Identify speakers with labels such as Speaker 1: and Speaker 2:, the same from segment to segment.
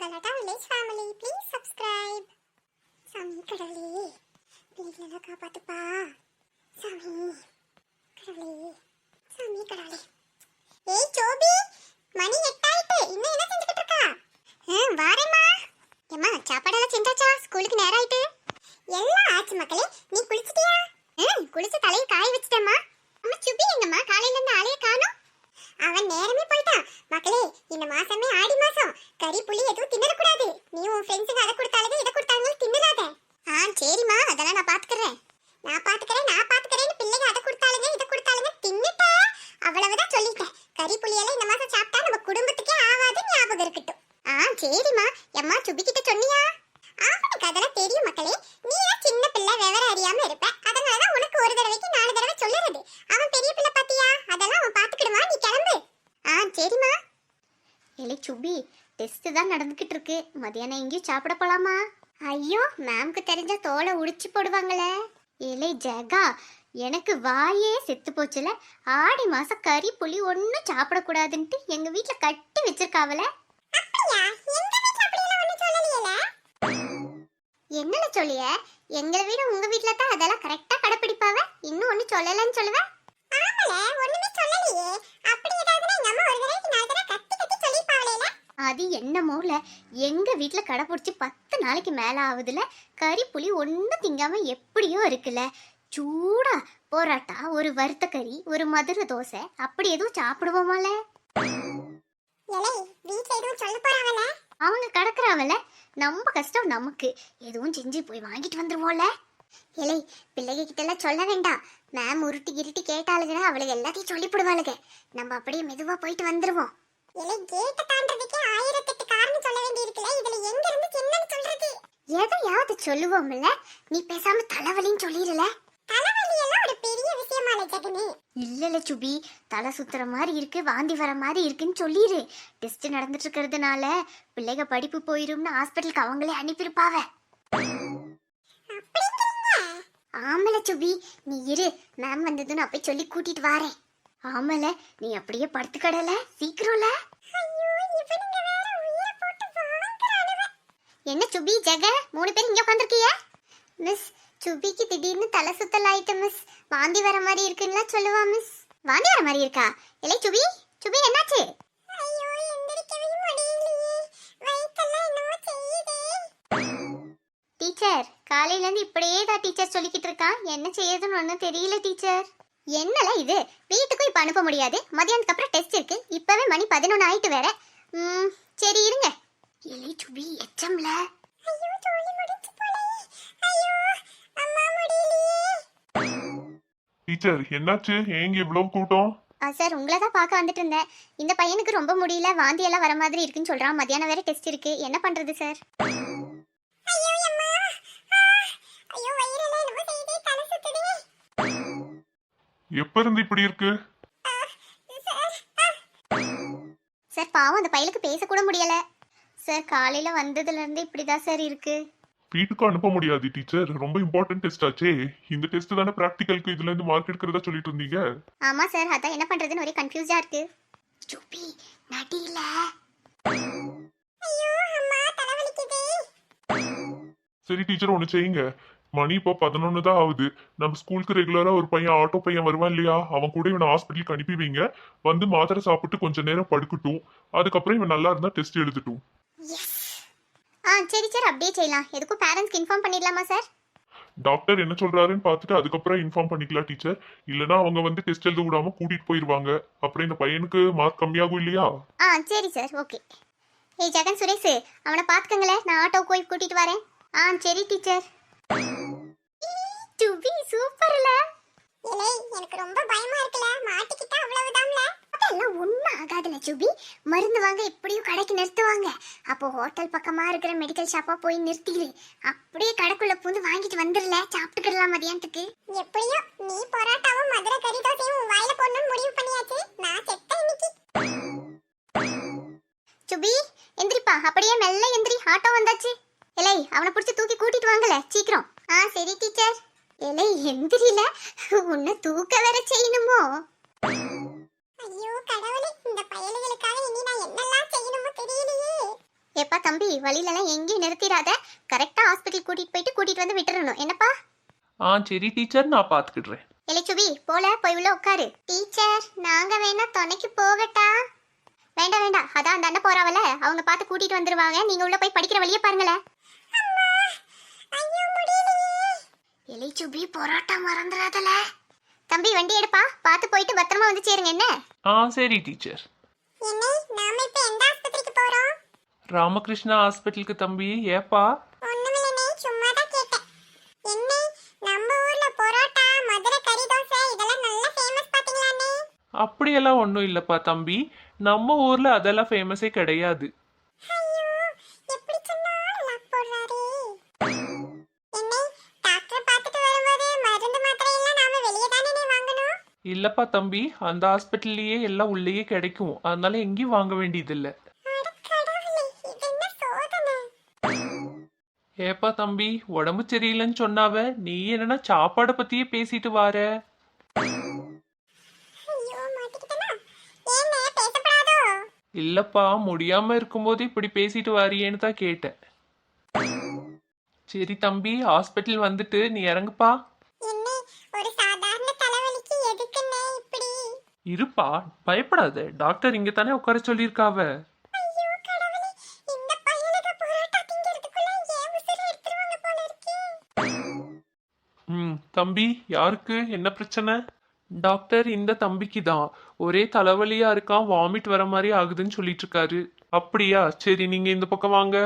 Speaker 1: Galata Village family, please subscribe. சாமி கடவுளே, வீட்ல காப்பாத்துப்பா. சாமி கடவுளே, சாமி கடவுளே. ஏய் ஜோபி, மணி 8 ஆயிட்டு. இன்னும் என்ன செஞ்சுக்கிட்டு இருக்கா? வாரேம்மா. ஏம்மா சாப்பாடெல்லாம் செஞ்சாச்சா? ஸ்கூலுக்கு நேரம் ஆயிட்டு. எல்லாம் ஆச்சு மக்களே. நீ குளிச்சிட்டியா? குளிச்சு தலையை காய வச்சிட்டேம்மா. அம்மா சுபி எங்கம்மா? காலையில இருந்து ஆளையே காணோம். அவன் நேரமே போயிட்டான். மக்களே, இந்த மாசமே ஆடி மாசம். கறி புளி எதுவும் தின்னக்கூடாது. நீ உன் ஃப்ரெண்ட்ஸுக்கு அதை கொடுத்தாலும் இதை கொடுத்தாலும் தின்னலாத. சரிம்மா, அதெல்லாம் நான் பாத்துக்கிறேன் பிள்ளைங்க அதை கொடுத்தாலுங்க இதை கொடுத்தாலுங்க தின்னுட்ட. அவ்வளவுதான் சொல்லிட்டேன். கறி புளியெல்லாம் இந்த மாசம் சாப்பிட்டா நம்ம குடும்பத்துக்கே ஆவாது, ஞாபகம் இருக்கட்டும். சரிம்மா. எம்மா சுபி கிட்ட சொன்னியா? அவனுக்கு அதெல்லாம் தெரியும் மக்களே. நீ சின்ன பிள்ளை, விவரம் அறியாம இருப்ப. அதனாலதான் உனக்கு ஒரு தடவைக்கு 4 தடவை சொல்லுறது. அவன் பெரிய பிள்ளை பாத்தியா? அதெல்லாம் அவன் பாத்துக்கிடுவான். நீ கிளம்பு. சரிம்மா.
Speaker 2: இல்லை சுபி, டெஸ்ட் தான் நடந்துக்கிட்டு இருக்கு. மதியானம் எங்கேயும் சாப்பிட போலாமா?
Speaker 1: ஐயோ, மேம்க்கு தெரிஞ்சா தோலை உடிச்சு போடுவாங்களே.
Speaker 2: இல்லை ஜெகா, எனக்கு வாயே செத்து போச்சுல. ஆடி மாசம் கறி புளி ஒன்றும் சாப்பிடக்கூடாதுன்ட்டு எங்க வீட்டுல கட்டி வச்சிருக்காவல.
Speaker 1: என்னல சொல்லிய? எங்க வீடு உங்க வீட்ல தான் அதெல்லாம் கரெக்ட்டா கடைபிடிப்பாவ. இன்னும் ஒண்ணு சொல்லலன்னு சொல்லுவ. ஆமல, ஒண்ணுமே சொல்லலையே. அப்படி ஏதாவதுனா எங்க அம்மா ஒரு தடவைக்கு 4 தடவை கத்தி கத்தி சொல்லிப்பாவளேல.
Speaker 2: அது என்னமோல, எங்க வீட்டுல கடை பிடிச்சி 10 நாளைக்கு மேல ஆகுதுல. கறி புளி ஒன்றும் திங்காம எப்படியோ இருக்குல்ல. சூடா போராட்டா, ஒரு வறுத்த கறி, ஒரு மதுரை தோசை, அப்படி எதுவும் சாப்பிடுவோமால?
Speaker 1: ஏலே, வீட்ல எதுவும் சொல்ல போறாவல?
Speaker 2: அவங்க கடக்குறாவல. நம்ம கஷ்டம் நமக்கு. எதுவும் செஞ்சு போய் வாங்கிட்டு வந்துருவோம்ல.
Speaker 1: ஏலே, பிள்ளைங்க கிட்ட எல்லாம் சொல்ல வேண்டாம். மேம் உருட்டி கிருட்டி கேட்டாளுங்கன்னா அவளுக்கு எல்லாத்தையும் சொல்லிவிடுவாளுங்க. நம்ம அப்படியே மெதுவா போயிட்டு வந்துருவோம். ஏலே, கேட்ட தாண்டறதுக்கே 1008 காரணம் சொல்ல வேண்டி இருக்குல. இதுல எங்க இருந்து என்னன்னு சொல்றது?
Speaker 2: எதையாவது சொல்லுவோம்ல. நீ பேசாம தலைவலின்னு சொல்லிரல.
Speaker 1: தலைவலி எல்லாம் ஒரு பெரிய விஷயமால ஜெகனே.
Speaker 2: இல்லல சுபி, தலை சுத்துற மாதிரி இருக்கு, வாந்தி வர மாதிரி இருக்குன்னு சொல்லிரு. டெஸ்ட் நடந்துட்டு இருக்கிறதுனால பிள்ளைங்க படிப்பு போயிரும்னு ஹாஸ்பிட்டலுக்கு அவங்களே அனுப்பியிருப்பாவ. ஆமல சுபி, நீ இரு. மேம் வந்ததுன்னு நான் போய் சொல்லி கூட்டிட்டு வாரேன். ஆமல, நீ அப்படியே படுத்து கடல சீக்கிரம்ல. என்ன சுபி, ஜெக 3 பேர் இங்க உட்காந்துருக்கீங்க? மிஸ், சுபிக்கு திடீர்னு தலை சுத்தல் ஆயிட்டு மிஸ். வாந்தி வர மாதிரி இருக்குன்னு சொல்லுவா மிஸ். வாந்தி வர மாதிரி இருக்கா? இல்லை சுபி, சுபி என்னாச்சு?
Speaker 1: ஐயோ, எந்திரிக்கவே முடியலையே. வயித்தெல்லாம் என்னமோ செய்யுதே.
Speaker 2: டீச்சர், காலையில இருந்து இப்படியே தான் டீச்சர் சொல்லிக்கிட்டு இருக்கான். என்ன செய்யறதுன்னு ஒன்றும் தெரியல டீச்சர். என்னல இது? வீட்டுக்கும் இப்ப அனுப்ப முடியாது. மதியானத்துக்கு அப்புறம் டெஸ்ட் இருக்கு. இப்பவே மணி 11 ஆயிட்டு வேற. சரி இருங்க. இல்லை சுபி, எச்சம்ல.
Speaker 1: ஐயோ, தோலி முடிச்சு போலே. ஐயோ, அம்மா முடியலையே.
Speaker 3: டீச்சர், என்னாச்சு? ஏங்க இவ்வளவு கூட்டம்?
Speaker 2: சார், உங்களை தான் பார்க்க வந்துட்டு இருந்தேன். இந்த பையனுக்கு ரொம்ப முடியல, வாந்தி எல்லாம் வர மாதிரி இருக்குன்னு சொல்றான். மதியானம் வேற டெஸ்ட் இருக்கு. என்ன பண்றது சார்?
Speaker 1: ஐயோ அம்மா, ஐயோ வயிறெல்லாம் என்னமோ செய்யுதே, தலை சுத்துதே.
Speaker 3: எப்ப இருந்து இப்படி இருக்கு?
Speaker 2: சார் பாவம், அந்த பையனுக்கு பேசக்கூட முடியல. சார் காலையில வந்ததுல இருந்து இப்படிதான் சார் இருக்கு.
Speaker 3: வீட்டுக்கு அனுப்ப முடியாது டீச்சர். ரொம்ப இம்பார்ட்டன்ட் டெஸ்ட் ஆச்சே. இந்த டெஸ்ட் தானே பிராக்டிகலுக்கு இதுல இருந்து மார்க் எடுக்கிறதா சொல்லிட்டு இருந்தீங்க.
Speaker 2: ஆமா சார், அதான் என்ன பண்றதுன்னு ஒரே கன்ஃபியூஸா இருக்கு. சுபி நடில.
Speaker 1: ஐயோ அம்மா, தலை வலிக்குதே.
Speaker 3: சரி டீச்சர், ஒண்ணு செய்யுங்க. மணி இப்போ 11 தான் ஆகுது. நம்ம ஸ்கூலுக்கு ரெகுலரா ஒரு பையன், ஆட்டோ பையன் வருவான் இல்லையா, அவன் கூட இவனை ஹாஸ்பிட்டலுக்கு அனுப்பி வைங்க. வந்து மாத்திரை சாப்பிட்டு கொஞ்ச நேரம் படுக்கட்டும். அதுக்கப்புறம் இவன் நல்லா இருந்தா டெஸ்ட் எழுதட்டும்.
Speaker 2: சரி சார், அப்படியே செய்யலாம். எதுக்கும் பேரண்ட்ஸ்க்கு இன்ஃபார்ம் பண்ணிடலாமா சார்?
Speaker 3: டாக்டர் என்ன சொல்றாருன்னு பார்த்துட்டு அதுக்கப்புறம் இன்ஃபார்ம் பண்ணிக்கலாம் டீச்சர். இல்லனா அவங்க வந்து டெஸ்ட் எழுத விடாம கூட்டிட்டு போயிருவாங்க. அப்புறம் இந்த பையனுக்கு மார்க் கம்மியாகும் இல்லையா?
Speaker 2: சரி சார், ஓகே. ஏய் ஜெகன், சுரேஷ், அவனை பார்த்துக்கங்களேன். நான் ஆட்டோ போய் கூட்டிட்டு வரேன். சரி டீச்சர். சுபி சூப்பர்ல.
Speaker 1: ஏலே, எனக்கு ரொம்ப பயமா இருக்குல. மாட்டிக்கிட்டா அவ்வளவுதான்ல.
Speaker 2: அதெல்லாம் ஒன்றும் ஆகாதுல சுபி. மருந்து வாங்க எப்படியும் கடைக்கு நிறுத்துவாங்க. அப்போ ஹோட்டல் பக்கமா இருக்கிற மெடிக்கல் ஷாப்பா போய் நிறுத்திடு. அப்படியே கடைக்குள்ள பூந்து வாங்கிட்டு வந்துடல, சாப்பிட்டுக்கலாம் மதியானத்துக்கு.
Speaker 1: எப்படியோ நீ பரோட்டாவும் மதுரை கறி தோசையும் உன் வாயில போடணும்னு முடிவு பண்ணியாச்சு. நான் செத்த இன்னைக்கு.
Speaker 2: சுபி எந்திரிப்பா, அப்படியே மெல்ல எந்திரி. ஆட்டோ வந்தாச்சு. இலை, அவனை பிடிச்சி தூக்கி கூட்டிட்டு வாங்கல சீக்கிரம். சரி டீச்சர். இலை எந்திரில, உன்னை தூக்க வேற செய்யணுமோ?
Speaker 1: ஐயோ கடவுளே, இந்த பயலுகளுக்காக இனி நான் என்னெல்லாம் செய்யணுமோ தெரியலையே.
Speaker 2: ஏப்பா தம்பி, வழியிலலாம் எங்கேயும் நிறுத்திடாத. கரெக்டா ஹாஸ்பிட்டல் கூட்டிட்டு வந்து விட்டுறணும். என்னப்பா?
Speaker 4: சரி டீச்சர், நான் பாத்துக்கிடுறேன்.
Speaker 2: சுபி போய் உள்ள உட்காரு. டீச்சர், நாங்க வேணா துணைக்கு போகட்டா? வேண்டாம் வேண்டாம், அதான் அந்த அண்ணன் போறாவல, அவங்க பார்த்து கூட்டிட்டு வந்துருவாங்க. நீங்க உள்ள போய் படிக்கிற வழியே பாருங்களேன். சுபி, பரோட்டா மறந்துடாதல. தம்பி வண்டி எடுப்பா, பார்த்து போயிட்டு பத்திரமா வந்து சேருங்க. என்ன?
Speaker 4: சரி டீச்சர்.
Speaker 1: என்ன நாம இப்ப எந்த ஆஸ்பத்திரிக்கு போறோம்?
Speaker 4: ராமகிருஷ்ணா ஹாஸ்பிட்டலுக்கு தம்பி. ஏப்பா?
Speaker 1: ஒண்ணுமில்லனே, சும்மா தான் கேட்டேன். என்ன நம்ம ஊர்ல பரோட்டா, மதுரை கறி தோசை இதெல்லாம் நல்ல ஃபேமஸ் பாத்தீங்களானே?
Speaker 4: அப்படியெல்லாம் ஒன்றும் இல்லப்பா தம்பி, நம்ம ஊர்ல அதெல்லாம் ஃபேமஸே கிடையாது.
Speaker 1: ஐயோ, எப்படி சொன்னாலும் லாக் போடுறாரே. என்ன டாக்டர் பார்த்துட்டு வரும்போது மருந்து மாத்திரை எல்லாம் நாம வெளியே தானே வாங்கணும்?
Speaker 4: இல்லப்பா தம்பி, அந்த ஹாஸ்பிட்டல்லையே எல்லாம் உள்ளேயே கிடைக்கும், அதனால எங்கேயும் வாங்க வேண்டியதில்லை.
Speaker 1: அட கடவுளே, இது என்ன சோதனை?
Speaker 4: ஏப்பா தம்பி, உடம்பு சரியில்லைன்னு சொன்னாவ, நீ என்னன்னா சாப்பாடை பத்தியே பேசிட்டு வார.
Speaker 1: ஐயோ, மாட்டிக்கிட்டேனா? ஏன்னே பேசப்படாதோ?
Speaker 4: இல்லப்பா, முடியாம இருக்கும்போது இப்படி பேசிட்டு வாரியேன்னு தான் கேட்டேன். சரி தம்பி, ஹாஸ்பிட்டல் வந்துட்டு நீ இறங்குப்பா.
Speaker 1: என்ன ஒரு சாதாரண தலைவலிக்கு எதுக்குன்னே இப்படி?
Speaker 4: இருப்பா, பயப்படாத, டாக்டர் இங்க தானே உட்கார சொல்லியிருக்காவ.
Speaker 1: ஐயோ கடவுளே, இந்த பையனுக்கு பரோட்டா திங்கிறதுக்குள்ள ஏன் உசுரை எடுத்துருவாங்க போல இருக்கே.
Speaker 4: தம்பி, யாருக்கு என்ன பிரச்சனை? டாக்டர், இந்த தம்பிக்கு தான் ஒரே தலைவலியா இருக்கான், வாமிட் வர மாதிரி ஆகுதுன்னு சொல்லிட்டு இருக்காரு. அப்படியா? சரி, நீங்க இந்த பக்கம் வாங்க.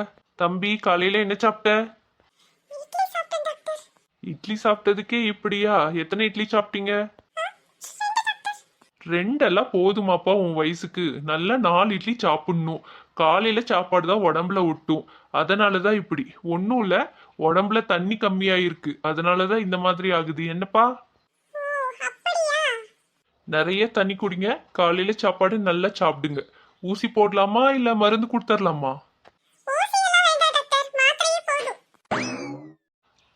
Speaker 4: தம்பி, காலையில என்ன சாப்பிட்ட?
Speaker 1: இட்லி சாப்பிட்டேன் டாக்டர்.
Speaker 4: இட்லி சாப்பிட்டதுக்கே இப்படியா? எத்தனை இட்லி சாப்பிட்டீங்க?
Speaker 1: 2 டாக்டர்.
Speaker 4: 2 எல்லாம் போதுமாப்பா உன் வயசுக்கு? நல்லா 4 இட்லி சாப்பிடணும். காலையில சாப்பாடு தான் உடம்புல ஒட்டும், அதனாலதான் இப்படி. ஒன்றும் இல்ல, உடம்புல தண்ணி கம்மியாயிருக்கு, அதனாலதான் இந்த மாதிரி ஆகுது. என்னப்பா?
Speaker 1: ஓ, அப்படியா?
Speaker 4: நிறைய தண்ணி குடிங்க, காலையில சாப்பாடு நல்லா சாப்பிடுங்க. ஊசி போடலாமா இல்ல மருந்து கொடுத்துடலாமா?
Speaker 1: ஊசியெல்லாம் வேண்டாம் டாக்டர், மாத்திரையே போதும்.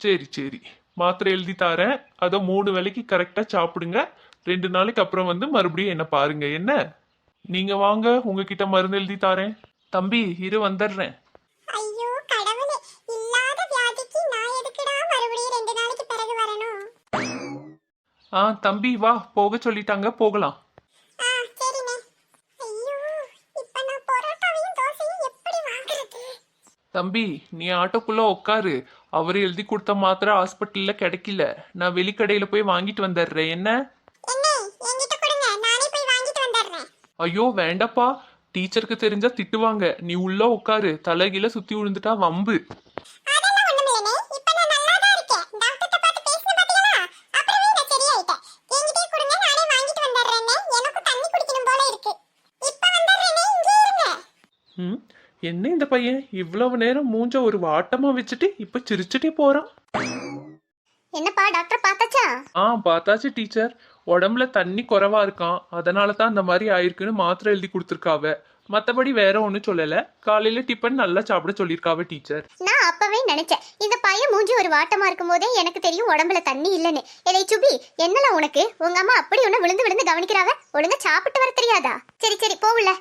Speaker 4: சரி சரி, மாத்திரை எழுதி தாரேன், அதை 3 வேளைக்கு கரெக்டா சாப்பிடுங்க. 2 நாளைக்கு அப்புறம் வந்து மறுபடியும் என்ன பாருங்க. என்ன? நீங்க வாங்க, உங்ககிட்ட மருந்து எழுதி தாரேன். தம்பி, இரு வந்துடுறேன்.
Speaker 1: ஐயோ கடவுளே, இல்லாத வியாதிக்கு நான் எதுக்குடா மறுபடியும் 2 நாளைக்கு பிறகு வரணும்?
Speaker 4: தம்பி வா, போக சொல்லிட்டாங்க, போகலாம்.
Speaker 1: சரிண்ணே. ஐயோ, இப்ப நான் பரோட்டாவையும் தோசையும் எப்படி வாங்குறது?
Speaker 4: தம்பி, நீ ஆட்டோக்குள்ள உட்காரு. அவரு எழுதி கொடுத்த மாத்திரை ஹாஸ்பிட்டல்ல கிடைக்கல, நான் வெளிக்கடையில போய் வாங்கிட்டு வந்துடுறேன். என்ன?
Speaker 1: என்ன என்கிட்ட கொடுங்க, நானே போய் வாங்கிட்டு வந்துடுறேன்.
Speaker 4: ஐயோ வேண்டப்பா, டீச்சருக்கு தெரிஞ்சா திட்டுவாங்க. நீ உள்ள உட்காரு, தலைகீழ சுத்தி விழுந்துட்டா வம்பு.
Speaker 1: அதெல்லாம் ஒண்ணுமில்லைனே, இப்ப நான் நல்லா தான் இருக்கேன். டாக்டர்ட்ட பார்த்து பேசின பாத்தீங்களா? அப்புறமே நான் சரியாயிட்டேன். என்கிட்டயே கொடுங்க, நானே வாங்கிட்டு வந்துடுறேனே. எனக்கு தண்ணி குடிக்கணும் போல இருக்கு. இப்ப வந்துடுறேனே, இங்கே இருங்க.
Speaker 4: என்ன இந்த பையன் இவ்வளவு நேரம் மூஞ்ச ஒரு வாட்டமா வச்சுட்டு இப்ப சிரிச்சுட்டே போறான்.
Speaker 2: என்னப்பா டாக்டர் பார்த்தாச்சா?
Speaker 4: பார்த்தாச்சு டீச்சர். உடம்புல தண்ணி குறைவா இருக்கான், அதனால தான் அந்த மாதிரி ஆயிருக்குன்னு மாத்திரை எழுதி கொடுத்துருக்காவ. மத்தபடி வேற ஒன்றும் சொல்லல. காலையில டிஃபன் நல்லா சாப்பிட சொல்லியிருக்காவ டீச்சர்.
Speaker 2: நான் அப்பவே நினைச்சேன், இந்த பையன் மூஞ்சி ஒரு வாட்டமா இருக்கும் போதே எனக்கு தெரியும் உடம்புல தண்ணி இல்லைன்னு. சுபி, என்னல உனக்கு? உங்க அம்மா அப்படி ஒண்ணு விழுந்து விழுந்து கவனிக்கிறாவ, ஒழுங்கா சாப்பிட்டு வர தெரியாதா? சரி சரி, போவுல.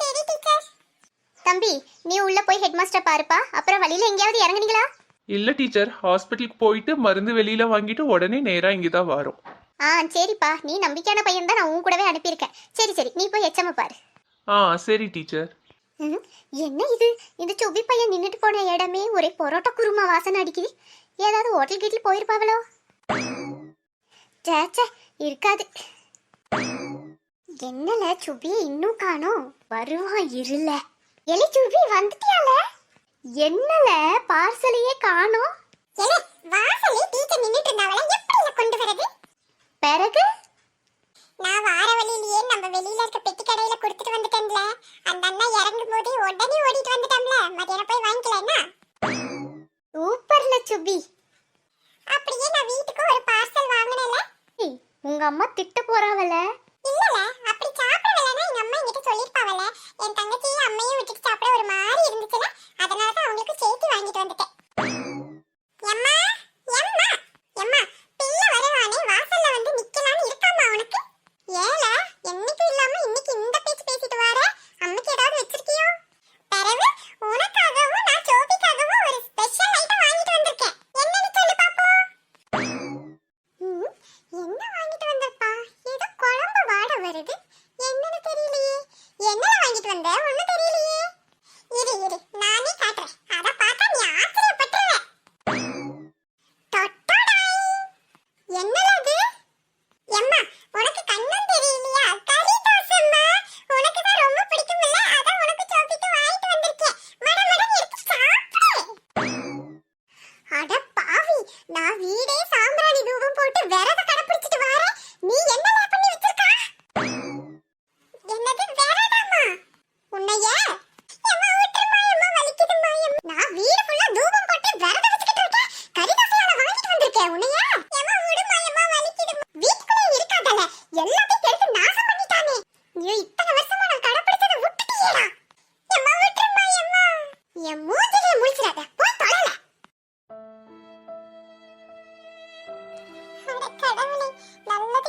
Speaker 1: சரி டீச்சர்.
Speaker 2: தம்பி, நீ உள்ள போய் ஹெட் மாஸ்டர் பாருப்பா. அப்புறம் வழியில எங்கேயாவது இறங்குனீங்களா?
Speaker 4: இல்ல டீச்சர், ஹாஸ்பிட்டலுக்கு போயிட்டு மருந்து வெளியில வாங்கிட்டு உடனே நேரா இங்கதான் வரோம்.
Speaker 2: சரிப்பா, நீ நம்பிக்கையான பையன் தான், நான் உன் கூடவே அனுப்பியிருக்கேன். சரி சரி, நீ போய் எச்சம பாரு.
Speaker 4: சரி டீச்சர்.
Speaker 2: என்ன இது? இந்த சுபி பையன் நின்னுட்டு போன இடமே ஒரே பரோட்டா குருமா வாசனை அடிக்குது. ஏதாவது ஹோட்டல் கீட்டில் போயிருப்பாவளோ? சேச்சே, இருக்காது. என்னல சுபியை இன்னும் காணோம்? வருவான் இருல. சுபி வந்துட்டியால? என்னல பார்சலையே காணோம்?
Speaker 1: வாசலே டீச்சர் நின்னுட்டு இருந்தாவல, எப்படி கொண்டு வரது?
Speaker 2: பிறகு
Speaker 1: நான் வார வழியிலேயே நம்ம வெளியில இருக்க பெட்டி கடையில கொடுத்துட்டு வந்துட்டேன்ல. அந்த அண்ணா இறங்கும் போது உடனே ஓடிட்டு வந்துட்டோம்ல, மதியானம் போய் வாங்கிக்கலன்னா.
Speaker 2: சூப்பர்ல சுபி.
Speaker 1: அப்படியே நான் வீட்டுக்கு ஒரு பார்சல் வாங்கினேன்ல.
Speaker 2: உங்க அம்மா திட்ட போறாவல?
Speaker 1: இல்லல, அப்படி சாப்பிடலன்னா எங்க அம்மா என்கிட்ட சொல்லிருப்பாவல. என் தங்கச்சியும் அம்மையும் விட்டுட்டு சாப்பிட ஒரு மாதிரி இருந்துச்சுல, அதனால தான் அவங்களுக்கு சேர்த்து வாங்கிட்டு வந்துட்டேன். எம்மா எம்மா எம்மா, பிள்ளை வரவானே வாசல்ல வந்து நிக்கலாம்னு இருக்காமா உனக்கு? ஏல, என்னைக்கு இல்லாம இன்னைக்கு இந்த பேச்சு பேசிட்டு வர? அம்மைக்கு ஏதாவது வச்சிருக்கியோ? பிறகு கடவுளே, நல்லது